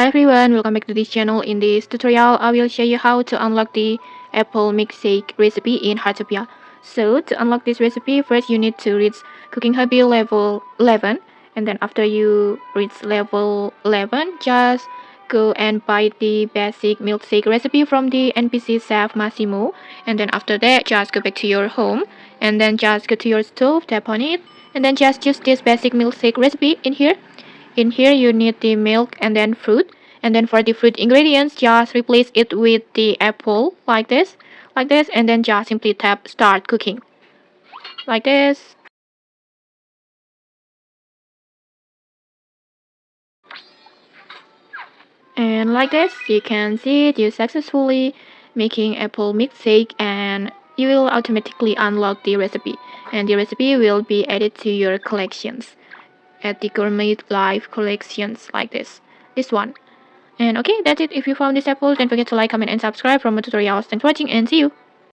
Hi everyone, welcome back to this channel. In this tutorial, I will show you how to unlock the apple milkshake recipe in Heartopia. So to unlock this recipe, first you need to reach cooking hobby level 11, and then after you reach level 11, just go and buy the basic milkshake recipe from the NPC Saf Masimo, and then after that just go back to your home, and then just go to your stove, tap on it, and then just use this basic milkshake recipe in here. In here you need the milk and then fruit, and then for the fruit ingredients just replace it with the apple like this, and then just simply tap start cooking like this. And like this you can see you successfully making apple milkshake, and you will automatically unlock the recipe, and the recipe will be added to your collections at the gourmet live collections like this one. And okay, that's it. If you found this helpful, don't forget to like, comment, and subscribe for more tutorials. Thanks for watching, and see you.